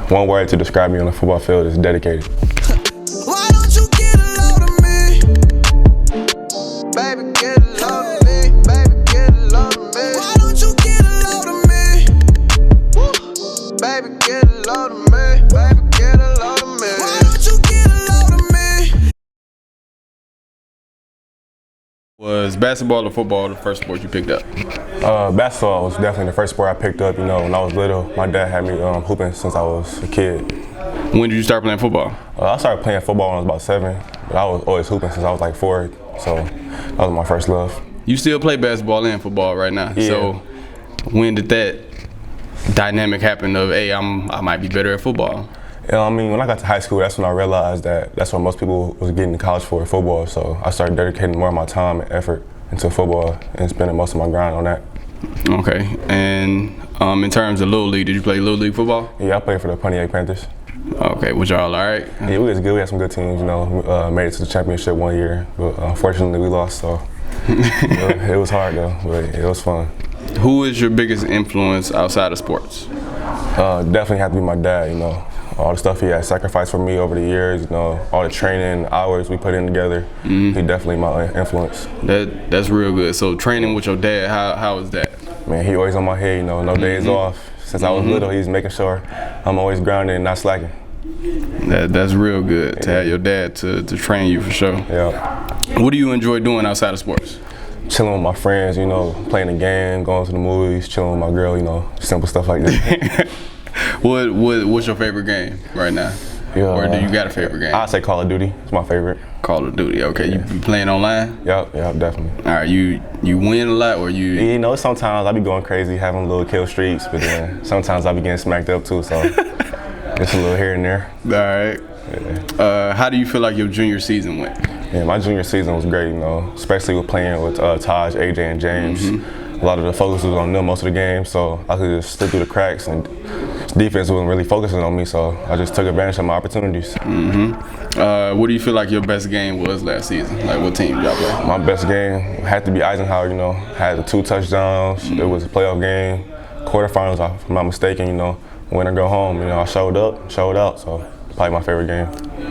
One word to describe me on the football field is dedicated. Why don't you get a load of me? Baby, get a load of me. Baby, get a load of me. Why don't you get a load of me? Baby, get a load of me. Baby, get a load of me. Why don't you get a load of me? Was basketball or football the first sport you picked up? Basketball was definitely the first sport I picked up. When I was little, my dad had me hooping since I was a kid. When did you start playing football? I started playing football when I was about 7, but I was always hooping since I was like 4, so that was my first love. You still play basketball and football right now. Yeah. So when did that dynamic happen of, hey, I might be better at football? When I got to high school, that's when I realized that that's what most people was getting to college for, football. So I started dedicating more of my time and effort into football and spending most of my grind on that. Okay. And in terms of Little League, did you play Little League football? Yeah, I played for the Pontiac Panthers. Okay, was y'all all right? Yeah, we was good. We had some good teams. We made it to the championship one year, but unfortunately we lost. So it was hard though, but it was fun. Who is your biggest influence outside of sports? Definitely have to be my dad. All the stuff he has sacrificed for me over the years. All the training hours we put in together. He definitely my influence. That's real good. So training with your dad, how is that? Man, he always on my head. No days off. Since I was little, he's making sure I'm always grounded and not slacking. That's real good to have your dad to train you for sure. Yeah. What do you enjoy doing outside of sports? Chilling with my friends, playing the game, going to the movies, chilling with my girl, simple stuff like that. What's your favorite game right now? Yeah, or do you got a favorite game? I'd say Call of Duty. It's my favorite. Call of Duty. Okay, Yeah. You playing online? Yep, definitely. All right, you win a lot, or you? Sometimes I be going crazy, having little kill streaks, but then sometimes I be getting smacked up too. So just a little here and there. All right. Yeah. How do you feel like your junior season went? Yeah, my junior season was great. Especially with playing with Taj, AJ, and James. A lot of the focus was on them most of the game, so I could just slip through the cracks, and defense wasn't really focusing on me, so I just took advantage of my opportunities. What do you feel like your best game was last season? Like, what team y'all play? My best game had to be Eisenhower. Had the 2 touchdowns. It was a playoff game, quarterfinals, if I'm not mistaken. Win or go home. I showed up, showed out. So probably my favorite game.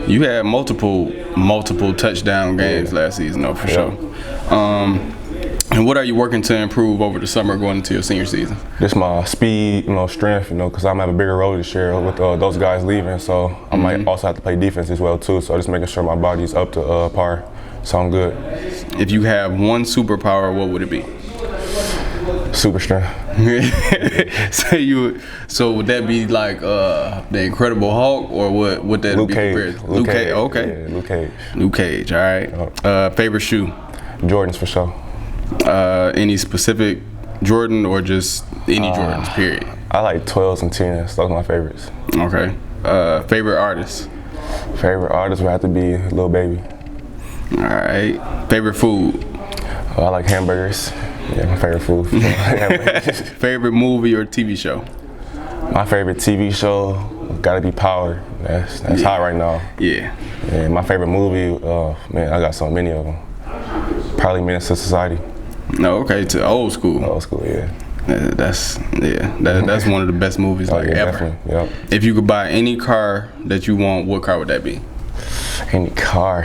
You had multiple touchdown games last season, though, for sure. And what are you working to improve over the summer going into your senior season? Just my speed, strength, because I'm having a bigger role this year with those guys leaving. So I might also have to play defense as well too. So just making sure my body's up to par. So I'm good. If you have one superpower, what would it be? Super strength. So would that be like the Incredible Hulk, or what would that Luke be Cage. compared to? Luke Cage. Okay. Yeah, Luke Cage. Luke Cage, all right. Favorite shoe? Jordans for sure. Any specific Jordan or just any Jordans, period? I like 12s and 10s. Those are my favorites. Okay. Favorite artist? Favorite artist would have to be Lil Baby. All right. Favorite food? I like hamburgers. Yeah, my favorite food. Favorite movie or TV show? My favorite TV show gotta be Power. That's hot right now. Yeah. And my favorite movie, man, I got so many of them. Probably Menace to Society. No, okay, to old school. Old school, yeah. That's one of the best movies ever. Definitely, yep. If you could buy any car that you want, what car would that be? Any car?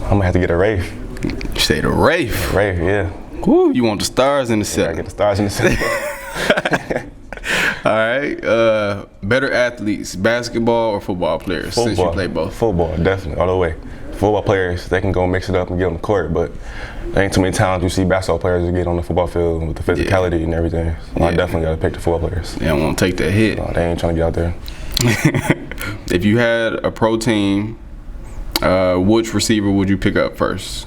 I'm gonna have to get a Wraith. You say the Wraith. Wraith, yeah. Woo, you want the stars in the Yeah, set. I get the stars in the set. All right. Better athletes, basketball or football players? Football. Since you play both. Football, definitely, all the way. Football players, they can go mix it up and get on the court, but there ain't too many times you see basketball players that get on the football field with the physicality and everything. So I definitely got to pick the football players. They don't want to take that hit. No, they ain't trying to get out there. If you had a pro team, which receiver would you pick up first?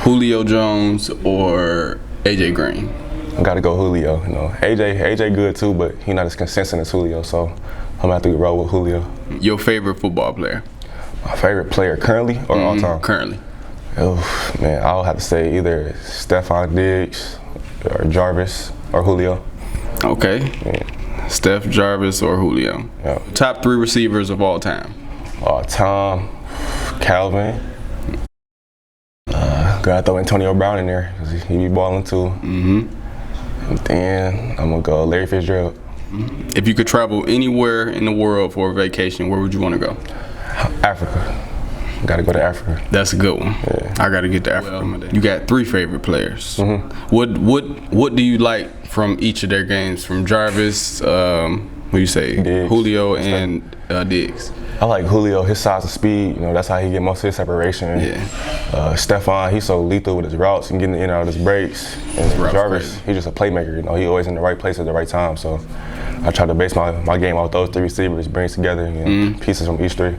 Julio Jones or AJ Green? I got to go Julio. AJ good too, but he's not as consistent as Julio, so I'm gonna have to roll with Julio. Your favorite football player? My favorite player currently or all time? Currently. Oh man, I'll have to say either Stephon Diggs or Jarvis or Julio. Okay. Yeah. Steph, Jarvis, or Julio. Yeah. Top 3 receivers of all time. All time, Calvin. Gotta throw Antonio Brown in there because he be balling too. And then I'm gonna go Larry Fitzgerald. If you could travel anywhere in the world for a vacation, where would you want to go? Africa. Got to go to Africa. That's a good one. Yeah. I got to get to Africa. You got 3 favorite players. Mm-hmm. What do you like from each of their games? From Jarvis, what do you say, Diggs. Julio, and Diggs. I like Julio, his size and speed. You know, that's how he get most of his separation. Yeah. Stephon, he's so lethal with his routes and getting in and out of his breaks. And Jarvis, crazy. he's just a playmaker. You know, he always in the right place at the right time. So I try to base my game off those 3 receivers, brings together pieces from each 3.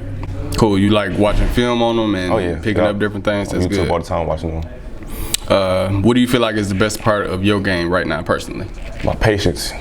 Cool. You like watching film on them and picking up different things? That's on YouTube good. all the time watching them. What do you feel like is the best part of your game right now, personally? My patience.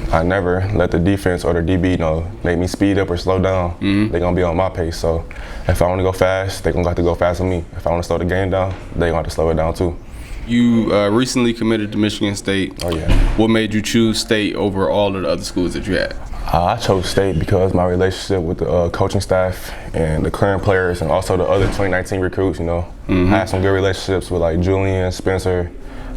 I never let the defense or the DB, you know, make me speed up or slow down. They're going to be on my pace. So if I want to go fast, they're going to have to go fast with me. If I want to slow the game down, they're going to have to slow it down too. You recently committed to Michigan State. Oh, yeah. What made you choose State over all of the other schools that you had? I chose State because my relationship with the coaching staff and the current players and also the other 2019 recruits, you know. I had some good relationships with like Julian, Spencer,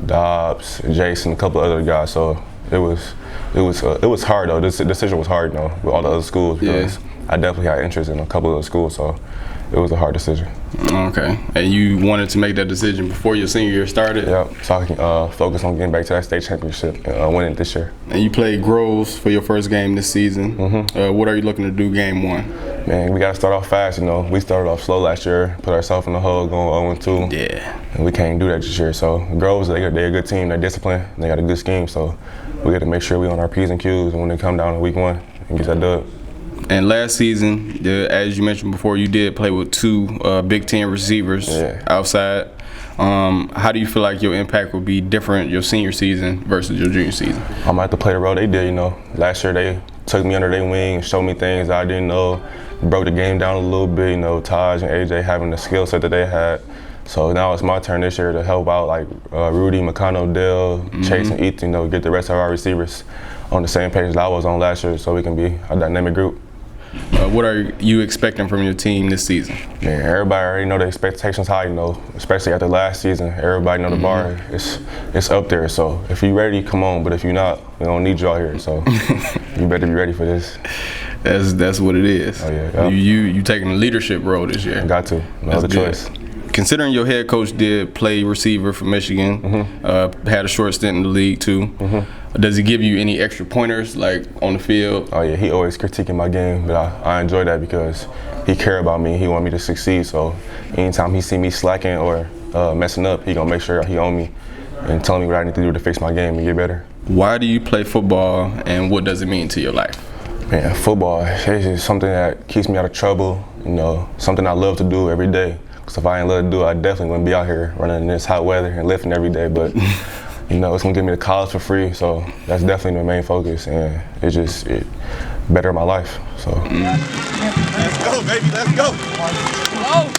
Dobbs, Jason, a couple other guys. So it was hard though. This decision was hard, you know, with all the other schools because I definitely had interest in a couple of those schools. So it was a hard decision. Okay. And you wanted to make that decision before your senior year started? Yep. So I can focus on getting back to that state championship and winning this year. And you played Groves for your first game this season. What are you looking to do game 1? Man, we got to start off fast, you know. We started off slow last year, put ourselves in the hole going 0-2. Yeah. And we can't do that this year. So Groves, they're a good team. They're disciplined. They got a good scheme. So we got to make sure we on our P's and Q's when they come down in week 1 and get that dub. And last season, as you mentioned before, you did play with 2 Big Ten receivers outside. How do you feel like your impact will be different your senior season versus your junior season? I'm gonna have to play the role they did, you know. Last year they took me under their wing and showed me things I didn't know, broke the game down a little bit, you know, Taj and AJ having the skill set that they had. So now it's my turn this year to help out like Rudy, McConnell, Dell, Chase, and Ethan, you know, get the rest of our receivers on the same page that I was on last year so we can be a dynamic group. What are you expecting from your team this season? Man, everybody already know the expectations high, you know, especially after last season. Everybody know the bar it's up there. So if you're ready, come on. But if you're not, we don't need you out here. So you better be ready for this. That's what it is. Oh yeah. Yep. You taking a leadership role this year. Got to. No other choice. Considering your head coach did play receiver for Michigan, had a short stint in the league too. Does he give you any extra pointers like on the field? Oh yeah, he always critiquing my game, but I enjoy that because he care about me. He want me to succeed. So anytime he see me slacking or messing up, he gonna make sure he on me and telling me what I need to do to fix my game and get better. Why do you play football and what does it mean to your life? Man, football is just something that keeps me out of trouble. You know, something I love to do every day. Because if I didn't love to do it, I definitely wouldn't be out here running in this hot weather and lifting every day. But you know, it's gonna give me the college for free, so that's definitely the main focus, and it better my life. So. Let's go, baby. Let's go. Oh.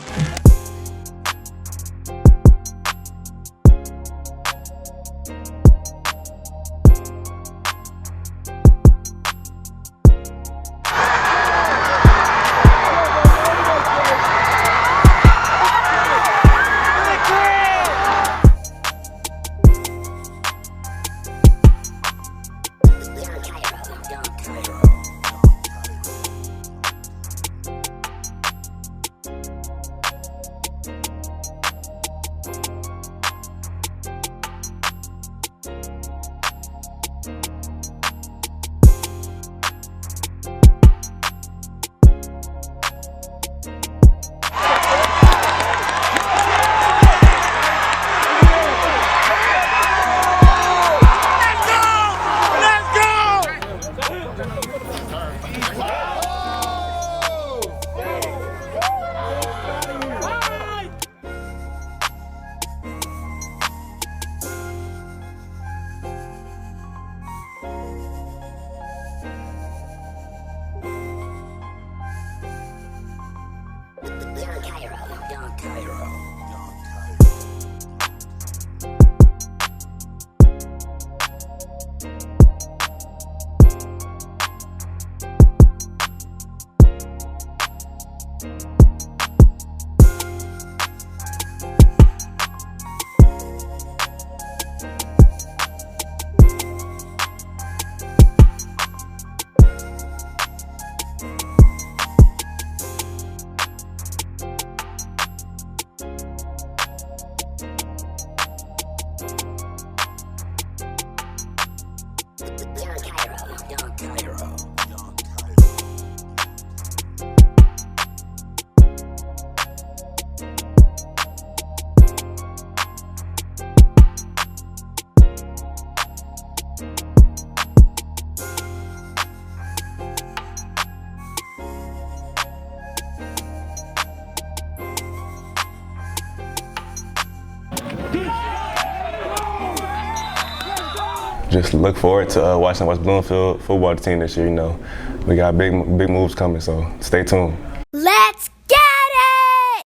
Just look forward to watching West Bloomfield football team this year. You know, we got big moves coming, so stay tuned.